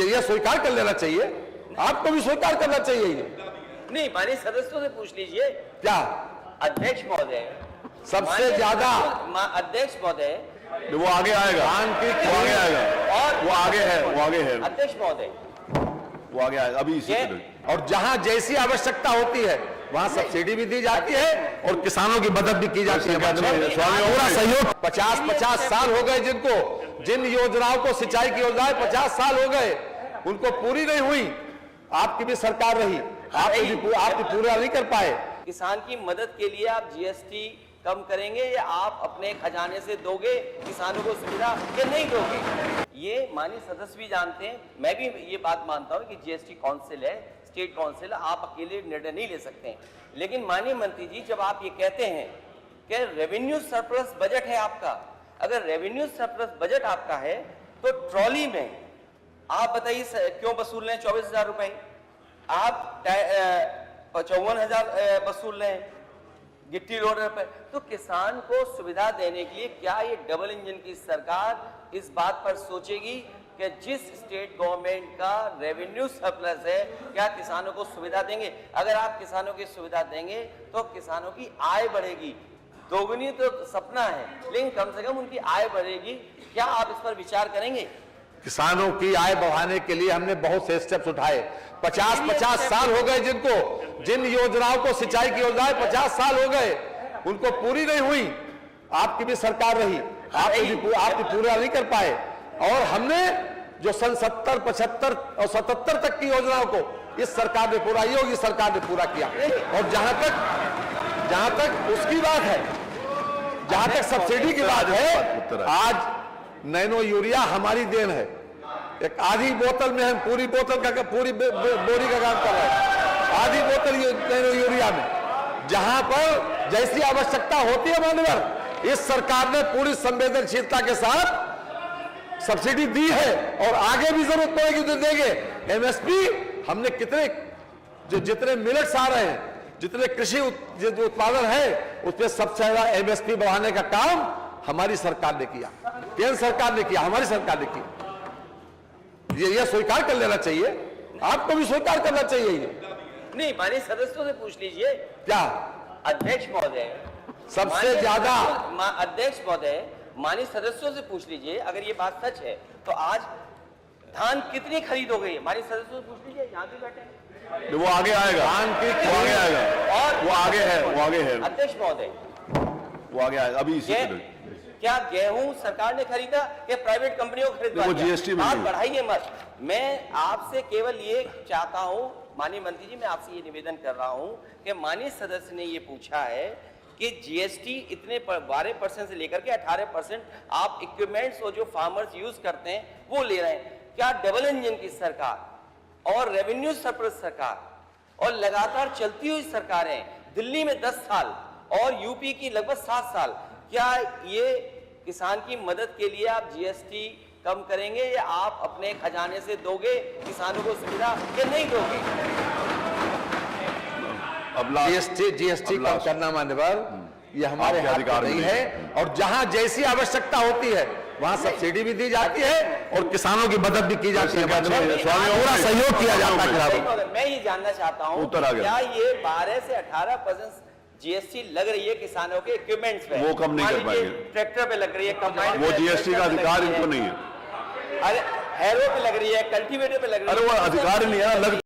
ये स्वीकार कर लेना चाहिए, आपको भी स्वीकार करना चाहिए। ये नहीं, माननीय सदस्यों से पूछ लीजिए। क्या अध्यक्ष महोदय, सबसे ज्यादा अध्यक्ष महोदय, वो आगे आएगा, वो आगे आएगा, और वो आगे है, वो आगे है, अध्यक्ष महोदय वो आगे आएगा अभी इसी और जहां जैसी आवश्यकता होती है वहां सब्सिडी भी दी जाती है और किसानों की मदद भी की जाती है। पूरा सहयोग 50 साल हो गए जिनको, जिन योजनाओं को, सिंचाई की योजनाएं 50 साल हो गए, उनको पूरी नहीं हुई। आपकी भी सरकार रही, आप भी पूरा नहीं कर पाए। किसान की मदद के लिए आप जीएसटी कम करेंगे या आप अपने खजाने से दोगे किसानों को सुविधा या नहीं दोगे? ये माननीय सदस्य भी जानते हैं, मैं भी ये बात मानता हूं कि जीएसटी काउंसिल है, स्टेट काउंसिल, आप अकेले निर्णय नहीं ले सकते हैं। लेकिन माननीय मंत्री जी, जब आप ये कहते हैं कि रेवेन्यू सरप्लस बजट है आपका, अगर रेवेन्यू सरप्लस बजट आपका है तो ट्रॉली में आप बताइए क्यों वसूल रहे हैं 24,000 रुपए? आप 54,000 वसूल रहे हैं गिट्टी लोडर पर। तो किसान को सुविधा देने के लिए क्या ये डबल इंजन की सरकार इस बात पर सोचेगी कि जिस स्टेट गवर्नमेंट का रेवेन्यू सरप्लस है, क्या किसानों को सुविधा देंगे? अगर आप किसानों की सुविधा देंगे तो किसानों की आय बढ़ेगी। दोगुनी तो सपना है, लेकिन कम से कम उनकी आय बढ़ेगी। क्या आप इस पर विचार करेंगे? किसानों की आय बढ़ाने के लिए हमने बहुत से स्टेप्स उठाए। 50 साल हो गए जिनको, जिन योजनाओं को, सिंचाई की योजनाएं 50 साल हो गए, उनको पूरी नहीं हुई। आपकी भी सरकार रही, आप भी पूरा नहीं कर पाए। और हमने जो सन 70, 75 और 77 तक की योजनाओं को इस सरकार ने पूरा, योगी सरकार ने पूरा किया। और जहां तक उसकी बात है, जहां तक सब्सिडी की बात है, आज नैनो यूरिया हमारी देन है। एक आधी बोतल में हम पूरी बोतल का, पूरी बोरी का काम कर रहे हैं, आधी बोतल नैनो यूरिया में। जहां पर जैसी आवश्यकता होती है मानवर, इस सरकार ने पूरी संवेदनशीलता के साथ सब्सिडी दी है और आगे भी जरूरत पड़ेगी तो देंगे। एमएसपी हमने जितने मिलेट्स आ रहे हैं, जितने कृषि उत्पादन है, उसमें सबसे ज्यादा एमएसपी बढ़ाने का काम हमारी सरकार ने किया, केंद्र सरकार ने किया, हमारी सरकार ने किया। ये स्वीकार कर लेना चाहिए, आपको भी स्वीकार करना चाहिए। ये नहीं, माननीय सदस्यों से पूछ लीजिए। क्या अध्यक्ष महोदय, सबसे ज्यादा अध्यक्ष महोदय, माननीय सदस्यों से पूछ लीजिए, अगर ये बात सच है तो आज धान कितनी खरीद हो गई है? माननीय सदस्यों से पूछ लीजिए, यहाँ भी बैठे हैं। वो आगे आएगा, धान की वो आगे आएगा, और वो आगे है, वो आगे है, अध्यक्ष महोदय, वो आगे आएगा अभी इसी क्या गेहूं सरकार ने खरीदा या प्राइवेट कंपनियों को खरीदा? वो जीएसटी में आप बढ़ाइए मत। मैं आपसे केवल ये चाहता हूं, माननीय मंत्री जी, मैं आपसे ये निवेदन कर रहा हूं कि माननीय सदस्य ने ये पूछा है कि जीएसटी इतने 12% से लेकर के 18% आप इक्विपमेंट्स और जो फार्मर्स यूज करते हैं वो ले रहे हैं। क्या डबल इंजन की सरकार और रेवेन्यू सरप्लस सरकार और लगातार चलती हुई सरकारें, दिल्ली में 10 साल और यूपी की लगभग 7 साल, क्या ये किसान की मदद के लिए आप जीएसटी कम करेंगे या आप अपने खजाने से दोगे किसानों को सुविधा या नहीं दोगे? जीएसटी कम करना मान्यवर ये हमारे हाथ में नहीं है। और जहां जैसी आवश्यकता होती है वहां सब्सिडी भी दी जाती है और किसानों की मदद भी की जाती है, पूरा सहयोग किया जाता है। मैं ये जानना चाहता हूँ, क्या ये 12 से 18% जीएसटी लग रही है किसानों के इक्विपमेंट्स पे? वो कम नहीं कर पाएंगे। ट्रैक्टर पे लग रही है, कंबाइन, वो जीएसटी का अधिकार इनको नहीं है। अरे हैरो पे लग रही है, कल्टीवेटर पे लग रही है। अरे वो अधिकार नहीं है,